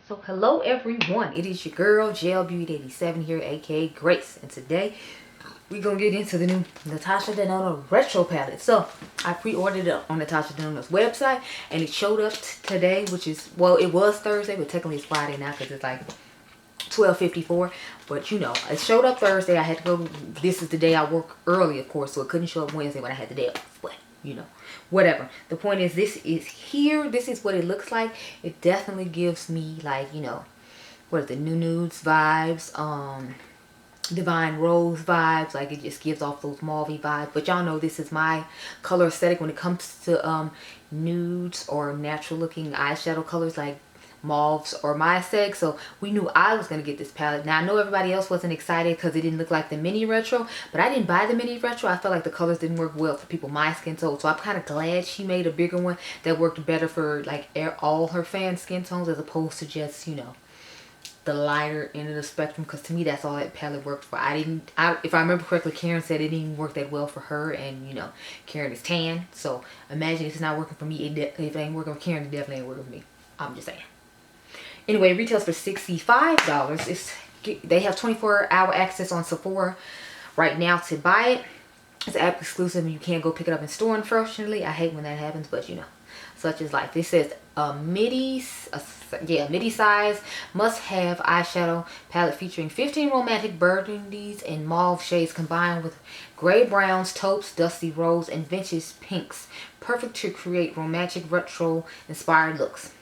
So hello everyone, it is your girl Gel Beauty 87 here, aka Grace, and today we're gonna get into the new Natasha Denona retro palette. So I pre-ordered it on Natasha Denona's website and it showed up today, which is, well, it was Thursday, but technically it's Friday now because it's like 12:54. But you know, it showed up Thursday. I had to go, this is the day I work early, of course, so it couldn't show up Wednesday when I had the day off. But you know, whatever. The point is, this is here. This is what it looks like. It definitely gives me, like, you know, what is the New Nudes vibes, Divine Rose vibes. Like, it just gives off those mauvey vibes. But y'all know this is my color aesthetic when it comes to nudes or natural looking eyeshadow colors like mauves or my aesthetic. So we knew I was going to get this palette. Now I know everybody else wasn't excited because it didn't look like the mini retro, but I didn't buy the mini retro. I felt like the colors didn't work well for people my skin tone, so I'm kind of glad she made a bigger one that worked better for like all her fan skin tones, as opposed to just, you know, the lighter end of the spectrum, because to me that's all that palette worked for. If I remember correctly, Karen said it didn't work that well for her, and you know, Karen is tan, so imagine if it's not working for me. If it ain't working for Karen, it definitely ain't working for me. I'm just saying. Anyway, it retails for $65. They have 24-hour access on Sephora right now to buy it. It's app exclusive and you can't go pick it up in store, unfortunately. I hate when that happens, but you know, such is life. This says midi size must-have eyeshadow palette featuring 15 romantic burgundies and mauve shades combined with gray browns, taupes, dusty rose, and vintage pinks. Perfect to create romantic retro-inspired looks.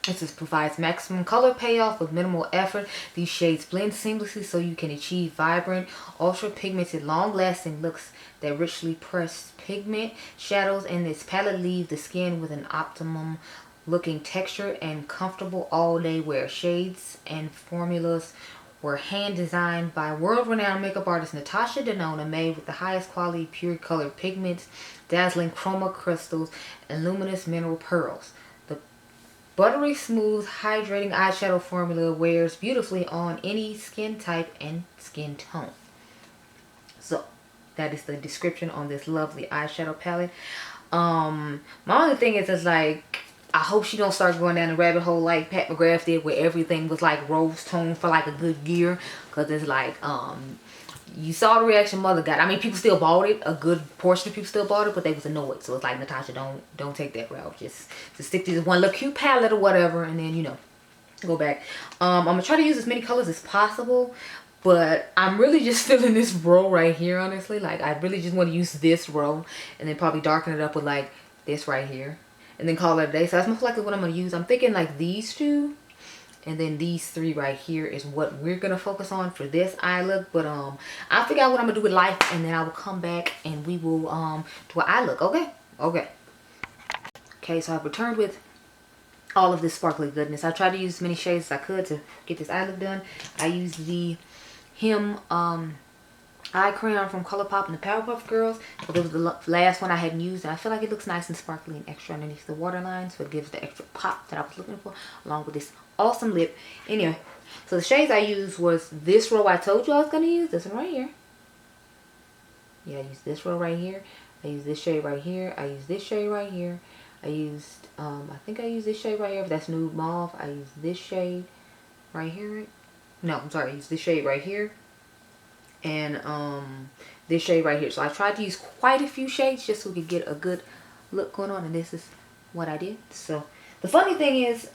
This provides maximum color payoff with minimal effort. These shades blend seamlessly so you can achieve vibrant, ultra-pigmented, long-lasting looks that richly pressed pigment shadows in this palette leave the skin with an optimum looking texture and comfortable all-day wear. Shades and formulas were hand-designed by world-renowned makeup artist Natasha Denona, made with the highest quality pure color pigments, dazzling chroma crystals, and luminous mineral pearls. Buttery smooth hydrating eyeshadow formula wears beautifully on any skin type and skin tone. So that is the description on this lovely eyeshadow palette. My only thing is like, I hope she don't start going down the rabbit hole like Pat McGrath did, where everything was like rose tone for like a good year. Because it's like, you saw the reaction Mother got. I mean, people still bought it. A good portion of people still bought it, but they was annoyed. So it's like, Natasha, don't take that route. Just stick to this one little cute palette or whatever, and then, you know, go back. I'm gonna try to use as many colors as possible, but I'm really just feeling this row right here, honestly. Like, I really just want to use this row and then probably darken it up with like this right here, and then call it a day. So that's most likely what I'm gonna use. I'm thinking like these two. And then these three right here is what we're going to focus on for this eye look. But I'll figure out what I'm going to do with life. And then I will come back and we will do an eye look. Okay? Okay. Okay, so I've returned with all of this sparkly goodness. I tried to use as many shades as I could to get this eye look done. I used the Hem eye crayon from Colourpop and the Powerpuff Girls. But it was the last one I hadn't used. And I feel like it looks nice and sparkly and extra underneath the waterline. So it gives the extra pop that I was looking for, along with this awesome lip. Anyway, so the shades I used was this row I told you I was going to use. This one right here. Yeah, I used this row right here. I used this shade right here. I used this shade right here. I used, I think I used this shade right here. If that's Nude Mauve, I used this shade right here. Right? No, I'm sorry. I used this shade right here. And this shade right here. So I tried to use quite a few shades just so we could get a good look going on. And this is what I did. So the funny thing is,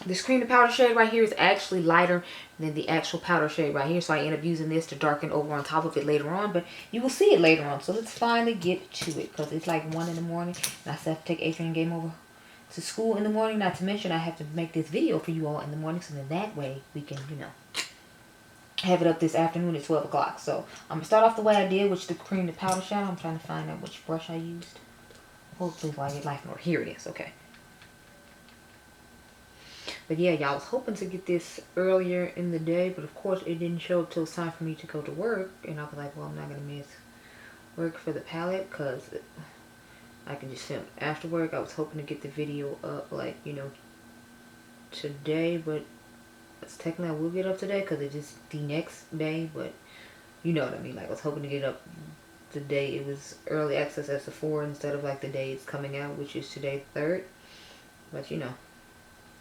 this cream to powder shade right here is actually lighter than the actual powder shade right here. So I end up using this to darken over on top of it later on. But you will see it later on. So let's finally get to it. Because it's like 1 in the morning. And I still have to take Adriangameover to school in the morning. Not to mention I have to make this video for you all in the morning. So then that way we can, you know, have it up this afternoon at 12 o'clock. So I'm going to start off the way I did, which is the cream to powder shadow. I'm trying to find out which brush I used. Hopefully while I get life more. Here it is. Okay. But yeah, y'all, was hoping to get this earlier in the day, but of course it didn't show up till it's time for me to go to work. And I was like, well, I'm not going to miss work for the palette because I can just film after work. I was hoping to get the video up, like, you know, today, but it's technically I will get up today because it's just the next day, but you know what I mean. Like, I was hoping to get up the day it was early access at Sephora instead of like the day it's coming out, which is today, the 3rd. But you know,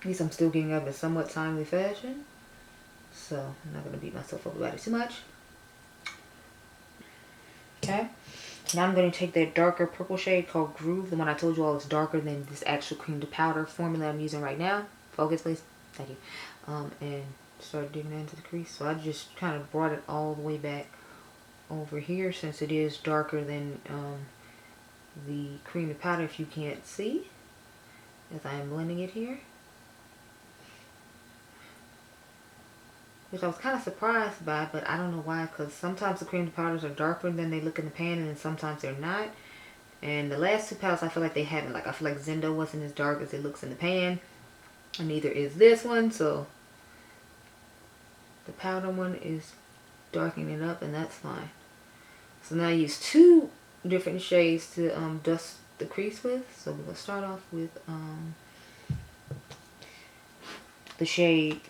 At least I'm still getting up in somewhat timely fashion. So I'm not going to beat myself up about it too much. Okay. Now I'm going to take that darker purple shade called Groove. The one I told you all is darker than this actual cream to powder formula I'm using right now. Focus, please. Thank you. And start digging into the crease. So I just kind of brought it all the way back over here since it is darker than the cream to powder, if you can't see, as I am blending it here. Which I was kind of surprised by, but I don't know why, because sometimes the cream to powders are darker than they look in the pan, and then sometimes they're not. And the last two palettes, I feel like they haven't. Like, I feel like Zendo wasn't as dark as it looks in the pan, and neither is this one, so the powder one is darkening it up, and that's fine. So now I use two different shades to dust the crease with. So we're going to start off with the shade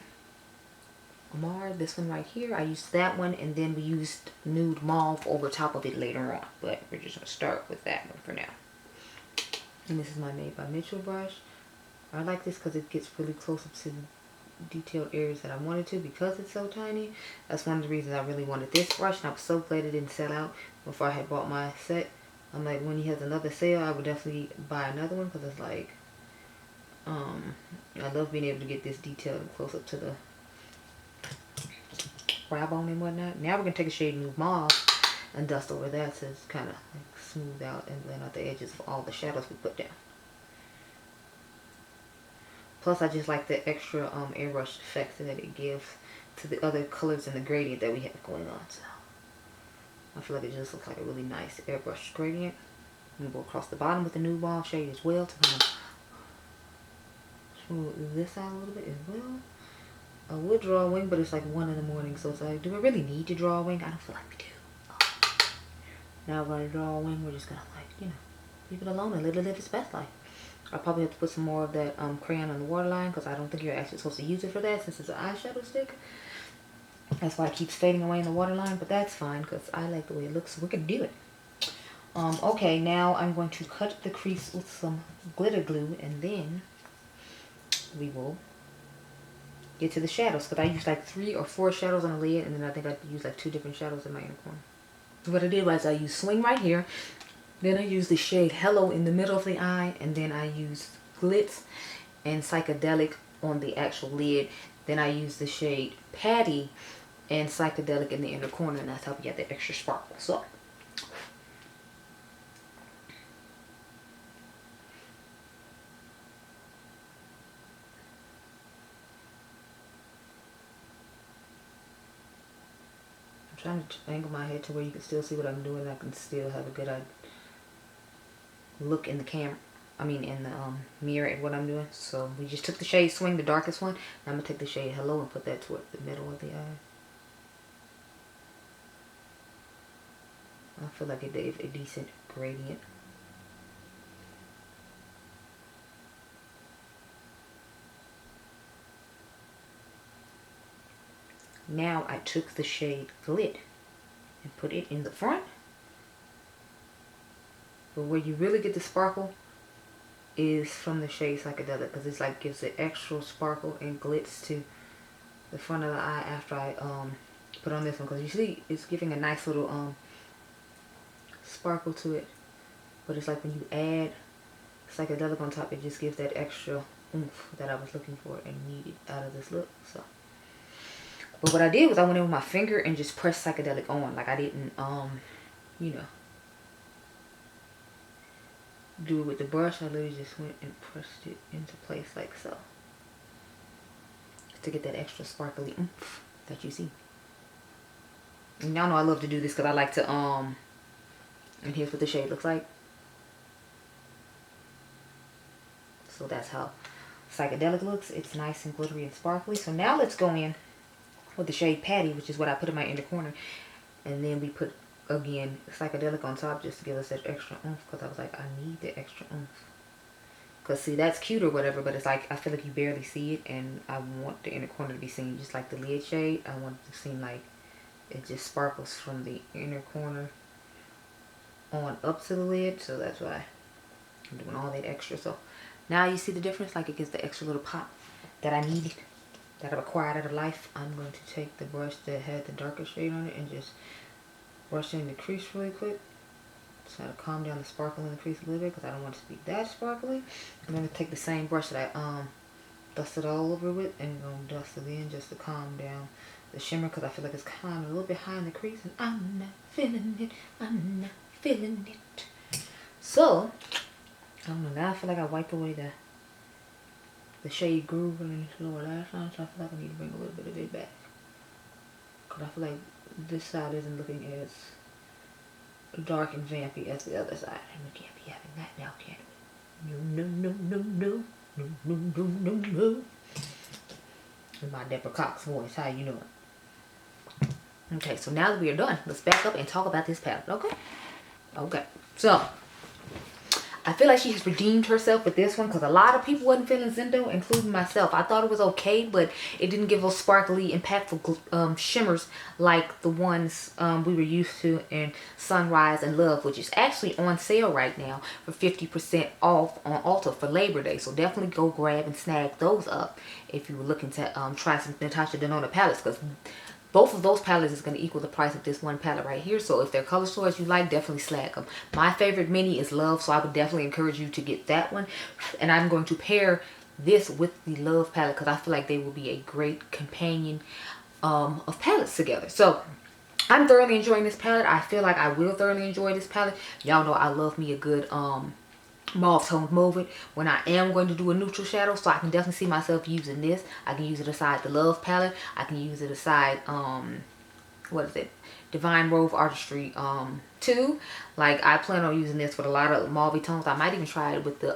Amar, this one right here. I used that one, and then we used Nude Mauve over top of it later on. But we're just going to start with that one for now. And this is my Made by Mitchell brush. I like this because it gets really close up to the detailed areas that I wanted to, because it's so tiny. That's one of the reasons I really wanted this brush, and I was so glad it didn't sell out before I had bought my set. I'm like, when he has another sale, I would definitely buy another one, because it's like, I love being able to get this detailed and close up to the brow bone and whatnot. Now we're going to take a shade Nude Mauve and dust over that to kind of like smooth out and blend out the edges of all the shadows we put down. Plus, I just like the extra airbrush effect that it gives to the other colors in the gradient that we have going on. So I feel like it just looks like a really nice airbrush gradient. I'm going to go across the bottom with the Nude Mauve shade as well to kind of smooth this out a little bit as well. I would draw a wing, but it's like 1 in the morning, so it's like, do I really need to draw a wing? I don't feel like we do. Now we're going to draw a wing. We're just going to, like, you know, leave it alone and let it live its best life. I'll probably have to put some more of that crayon on the waterline, because I don't think you're actually supposed to use it for that since it's an eyeshadow stick. That's why it keeps fading away in the waterline, but that's fine because I like the way it looks, so we're going to do it. Okay, now I'm going to cut the crease with some glitter glue, and then we will get to the shadows, because I used like 3 or 4 shadows on the lid, and then I think I used like 2 different shadows in my inner corner. So what I did was I used Swing right here, then I used the shade Hello in the middle of the eye, and then I used Glitz and Psychedelic on the actual lid. Then I used the shade Patty and Psychedelic in the inner corner, and that's how we get the extra sparkle. So I'm trying to angle my head to where you can still see what I'm doing. I can still have a good look in the camera. I mean in the mirror at what I'm doing. So we just took the shade Swing, the darkest one. I'm going to take the shade Hello and put that toward the middle of the eye. I feel like it gave a decent gradient. Now I took the shade Glit and put it in the front. But where you really get the sparkle is from the shade Psychedelic, because it's like gives the extra sparkle and glitz to the front of the eye after I put on this one, because you see it's giving a nice little sparkle to it, but it's like when you add Psychedelic on top, it just gives that extra oomph that I was looking for and needed out of this look. So, but what I did was I went in with my finger and just pressed Psychedelic on. Like I didn't you know, do it with the brush. I literally just went and pressed it into place like so, to get that extra sparkly oomph that you see. And y'all know I love to do this because I like to and here's what the shade looks like. So that's how Psychedelic looks. It's nice and glittery and sparkly. So now let's go in with the shade Patty, which is what I put in my inner corner, and then we put again Psychedelic on top just to give us that extra oomph, because I was like, I need the extra oomph. Because see, that's cute or whatever, but it's like I feel like you barely see it, and I want the inner corner to be seen just like the lid shade. I want it to seem like it just sparkles from the inner corner on up to the lid. So that's why I'm doing all that extra. So now you see the difference, like it gives the extra little pop. that I needed, that I've acquired out of life. I'm going to take the brush that had the darker shade on it and just brush in the crease really quick. Try to calm down the sparkle in the crease a little bit because I don't want it to be that sparkly. I'm going to take the same brush that I dusted all over with and I'm going to dust it in just to calm down the shimmer because I feel like it's kind of a little bit high in the crease and I'm not feeling it. I'm not feeling it. So, I don't know, now I feel like I wiped away the shade groove and lower lash line, so I feel like I need to bring a little bit of it back. Because I feel like this side isn't looking as dark and vampy as the other side. And we can't be having that now, can we? No, no, no, no, no, no, no, no, no, no. In my Deborah Cox voice, how you know it? Okay, so now that we are done, let's back up and talk about this palette, okay? Okay, so I feel like she has redeemed herself with this one because a lot of people wasn't feeling Zendo, including myself. I thought it was okay, but it didn't give those sparkly, impactful shimmers like the ones we were used to in Sunrise and Love, which is actually on sale right now for 50% off on Ulta for Labor Day. So definitely go grab and snag those up if you were looking to try some Natasha Denona palettes, because both of those palettes is going to equal the price of this one palette right here. So if they're color stores you like, definitely snag them. My favorite mini is Love, so I would definitely encourage you to get that one. And I'm going to pair this with the Love palette because I feel like they will be a great companion of palettes together. So I'm thoroughly enjoying this palette. I feel like I will thoroughly enjoy this palette. Y'all know I love me a good mauve toned mauve when I am going to do a neutral shadow, so I can definitely see myself using this. I can use it aside the Love palette. I can use it aside what is it, Divine Rove Artistry 2. Like I plan on using this with a lot of mauve tones. I might even try it with the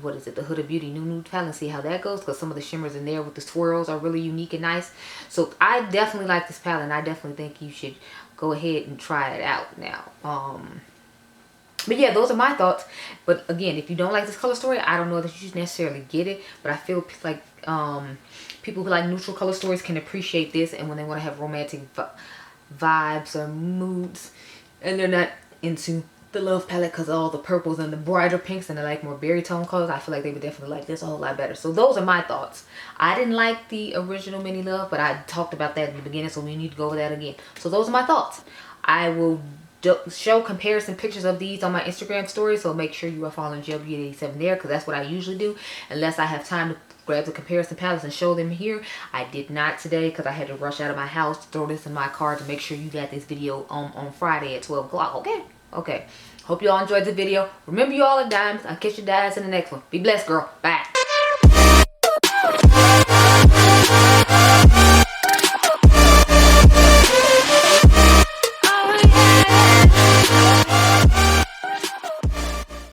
what is it, the Huda Beauty Nude palette and see how that goes, because some of the shimmers in there with the swirls are really unique and nice. So I definitely like this palette and I definitely think you should go ahead and try it out now. But yeah, those are my thoughts. But again, if you don't like this color story, I don't know that you should necessarily get it. But I feel like people who like neutral color stories can appreciate this. And when they want to have romantic vibes or moods, and they're not into the Love palette because of all the purples and the brighter pinks, and they like more berry tone colors, I feel like they would definitely like this a whole lot better. So those are my thoughts. I didn't like the original mini Love, but I talked about that in the beginning, so we need to go over that again. So those are my thoughts. I will show comparison pictures of these on my Instagram story, so make sure you are following GLB87 there, because that's what I usually do unless I have time to grab the comparison palettes and show them here. I did not today because I had to rush out of my house to throw this in my car to make sure you got this video on Friday at 12 o'clock. Okay, hope you all enjoyed the video. Remember, you all are diamonds. I'll catch you guys in the next one. Be blessed, girl. Bye.